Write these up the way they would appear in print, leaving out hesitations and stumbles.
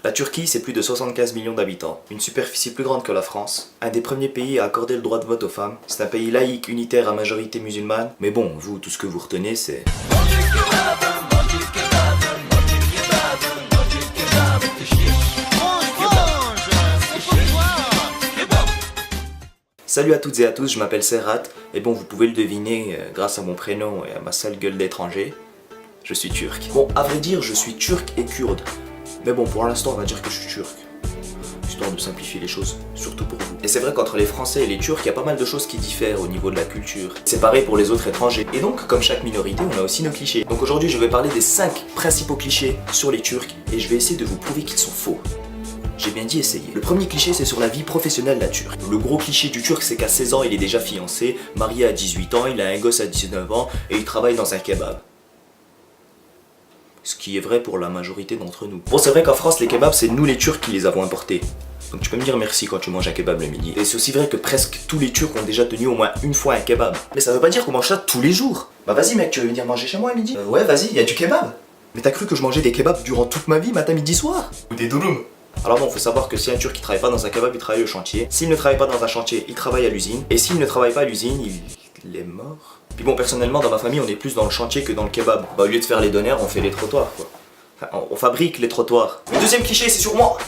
La Turquie, c'est plus de 75 millions d'habitants, une superficie plus grande que la France, un des premiers pays à accorder le droit de vote aux femmes. C'est un pays laïque, unitaire à majorité musulmane, mais bon, vous, tout ce que vous retenez, c'est... Salut à toutes et à tous, je m'appelle Serhat, et bon, vous pouvez le deviner grâce à mon prénom et à ma sale gueule d'étranger, je suis turc. Bon, à vrai dire, je suis turc et kurde. Mais bon, pour l'instant, on va dire que je suis turc. Histoire de simplifier les choses, surtout pour vous. Et c'est vrai qu'entre les Français et les Turcs, il y a pas mal de choses qui diffèrent au niveau de la culture. C'est pareil pour les autres étrangers. Et donc, comme chaque minorité, on a aussi nos clichés. Donc aujourd'hui, je vais parler des 5 principaux clichés sur les Turcs, et je vais essayer de vous prouver qu'ils sont faux. J'ai bien dit essayer. Le premier cliché, c'est sur la vie professionnelle d'un Turc. Le gros cliché du Turc, c'est qu'à 16 ans, il est déjà fiancé, marié à 18 ans, il a un gosse à 19 ans, et il travaille dans un kebab. Ce qui est vrai pour la majorité d'entre nous. Bon, c'est vrai qu'en France, les kebabs, c'est nous les Turcs qui les avons importés. Donc tu peux me dire merci quand tu manges un kebab le midi. Et c'est aussi vrai que presque tous les Turcs ont déjà tenu au moins une fois un kebab. Mais ça veut pas dire qu'on mange ça tous les jours. Bah vas-y mec, tu veux venir manger chez moi à midi? Ouais, vas-y, y a du kebab. Mais t'as cru que je mangeais des kebabs durant toute ma vie, matin, midi, soir? Ou des douloum? Alors bon, faut savoir que si un Turc qui travaille pas dans un kebab, il travaille au chantier. S'il ne travaille pas dans un chantier, il travaille à l'usine. Et s'il ne travaille pas à l'usine, il est mort. Puis bon, personnellement, dans ma famille, on est plus dans le chantier que dans le kebab. Bah au lieu de faire les donneurs, on fait les trottoirs quoi. Enfin, on fabrique les trottoirs. Le deuxième cliché, c'est sur moi.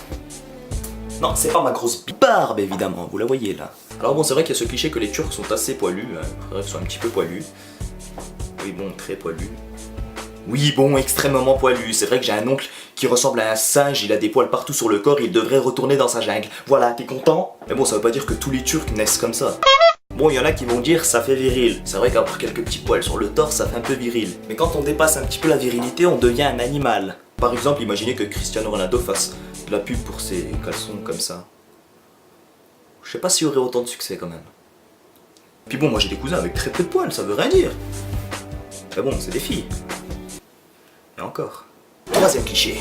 Non, c'est pas ma grosse barbe évidemment, vous la voyez là. Alors bon, c'est vrai qu'il y a ce cliché que les Turcs sont assez poilus, hein. Bref, sont un petit peu poilus. Oui bon, très poilus. Oui bon, extrêmement poilu. C'est vrai que j'ai un oncle qui ressemble à un singe, il a des poils partout sur le corps, il devrait retourner dans sa jungle. Voilà, t'es content? Mais bon, ça veut pas dire que tous les Turcs naissent comme ça. Bon, il y en a qui vont dire ça fait viril. C'est vrai qu'avoir quelques petits poils sur le torse, ça fait un peu viril. Mais quand on dépasse un petit peu la virilité, on devient un animal. Par exemple, imaginez que Cristiano Ronaldo fasse de la pub pour ses caleçons comme ça. Je sais pas s'il y aurait autant de succès quand même. Puis bon, moi j'ai des cousins avec très peu de poils, ça veut rien dire. Mais bon, c'est des filles. Et encore. Troisième cliché.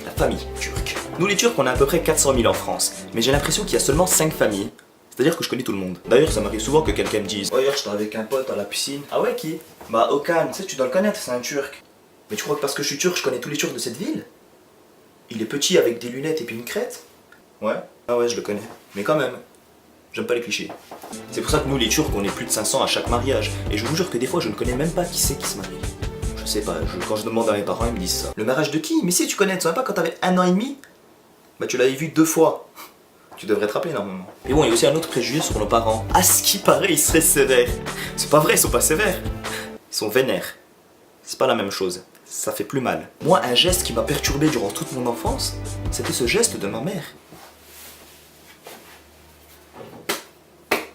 La famille turque. Nous les Turcs, on a à peu près 400 000 en France. Mais j'ai l'impression qu'il y a seulement 5 familles. C'est-à-dire que je connais tout le monde. D'ailleurs, ça m'arrive souvent que quelqu'un me dise: oh, hier, j'étais avec un pote à la piscine. Ah ouais, qui? Bah, Okan, tu sais, tu dois le connaître, c'est un Turc. Mais tu crois que parce que je suis turc, je connais tous les Turcs de cette ville? Il est petit avec des lunettes et puis une crête? Ouais. Ah ouais, je le connais. Mais quand même, j'aime pas les clichés. C'est pour ça que nous, les Turcs, on est plus de 500 à chaque mariage. Et je vous jure que des fois, je ne connais même pas qui c'est qui se marie. Je sais pas, quand je demande à mes parents, ils me disent ça. Le mariage de qui? Mais si, tu connais, tu savais pas quand t'avais 1 an et demi? Bah, tu l'avais vu 2 fois. Tu devrais te rappeler normalement. Et bon, il y a aussi un autre préjugé sur nos parents. À ce qui paraît, ils seraient sévères. C'est pas vrai, ils sont pas sévères. Ils sont vénères. C'est pas la même chose. Ça fait plus mal. Moi, un geste qui m'a perturbé durant toute mon enfance, c'était ce geste de ma mère.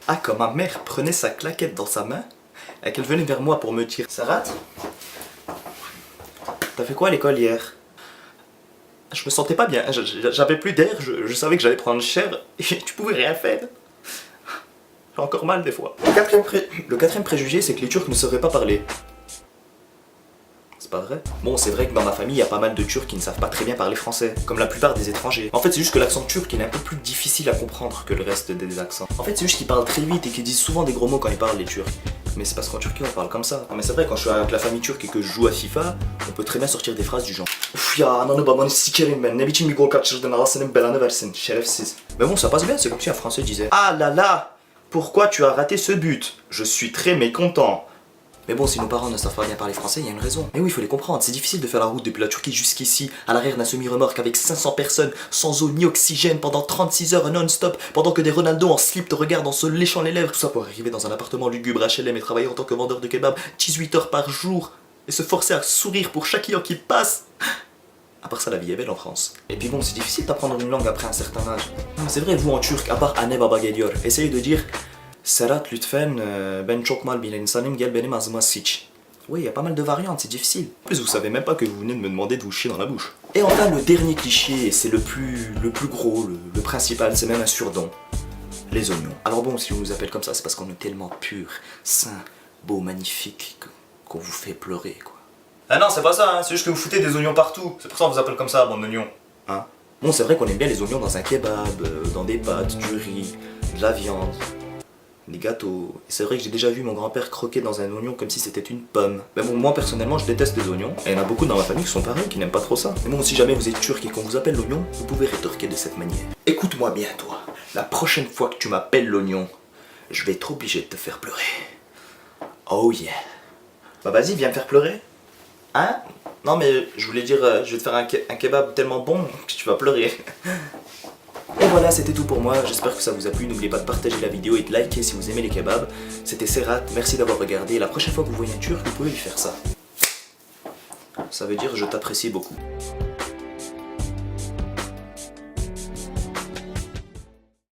Ah, quand ma mère prenait sa claquette dans sa main et qu'elle venait vers moi pour me dire: Serhat, t'as fait quoi à l'école hier? Je me sentais pas bien, j'avais plus d'air, je savais que j'allais prendre cher et tu pouvais rien faire. J'ai encore mal des fois. Le quatrième préjugé, c'est que les Turcs ne sauraient pas parler. C'est pas vrai? Bon, c'est vrai que dans ma famille, il y a pas mal de Turcs qui ne savent pas très bien parler français, comme la plupart des étrangers. En fait, c'est juste que l'accent turc il est un peu plus difficile à comprendre que le reste des accents. En fait, c'est juste qu'ils parlent très vite et qu'ils disent souvent des gros mots quand ils parlent, les Turcs. Mais c'est parce qu'en Turquie on parle comme ça. Non mais c'est vrai, quand je suis avec la famille turque et que je joue à FIFA, on peut très bien sortir des phrases du genre: Ouf ya ananı babanı sikerim ben, ne biçim bir gol kaçırdın, Allah senin belanı versin, şerefsiz. Mais bon, ça passe bien, c'est comme si un français disait: ah là là, pourquoi tu as raté ce but? Je suis très mécontent. Mais bon, si nos parents ne savent pas bien parler français, il y a une raison. Mais oui, il faut les comprendre, c'est difficile de faire la route depuis la Turquie jusqu'ici, à l'arrière d'un semi-remorque avec 500 personnes, sans eau ni oxygène, pendant 36 heures non-stop, pendant que des Ronaldo en slip te regardent en se léchant les lèvres. Tout ça pour arriver dans un appartement lugubre HLM et travailler en tant que vendeur de kebab 18 heures par jour, et se forcer à sourire pour chaque client qui passe. À part ça, la vie est belle en France. Et puis bon, c'est difficile d'apprendre une langue après un certain âge. C'est vrai, vous en turc, à part Anne Baba Geliyor, essayez de dire: Serhat lütfen ben çok mal bir insanım, gel benim ağzıma sıç. Oui, il y a pas mal de variantes, c'est difficile. En plus, vous savez même pas que vous venez de me demander de vous chier dans la bouche. Et enfin, le dernier cliché, c'est le plus gros, le principal, c'est même un surdon. Les oignons. Alors bon, si on nous appelle comme ça, c'est parce qu'on est tellement pur, sain, beau, magnifique, qu'on vous fait pleurer, quoi. Ah non, c'est pas ça, hein. C'est juste que vous foutez des oignons partout. C'est pour ça qu'on vous appelle comme ça, bon oignon. Hein? Bon, c'est vrai qu'on aime bien les oignons dans un kebab, dans des pâtes, du riz, de la viande. des gâteaux. Et c'est vrai que j'ai déjà vu mon grand-père croquer dans un oignon comme si c'était une pomme. Mais bon, moi personnellement, je déteste les oignons. Et il y en a beaucoup dans ma famille qui sont pareils, qui n'aiment pas trop ça. Mais bon, si jamais vous êtes turc et qu'on vous appelle l'oignon, vous pouvez rétorquer de cette manière. Écoute-moi bien, toi. La prochaine fois que tu m'appelles l'oignon, je vais être obligé de te faire pleurer. Oh yeah. Bah vas-y, viens me faire pleurer. Hein? Non mais je voulais dire, je vais te faire un kebab tellement bon que tu vas pleurer. Et voilà, c'était tout pour moi, j'espère que ça vous a plu, n'oubliez pas de partager la vidéo et de liker si vous aimez les kebabs. C'était Serhat, merci d'avoir regardé, et la prochaine fois que vous voyez un turc, vous pouvez lui faire ça. Ça veut dire je t'apprécie beaucoup.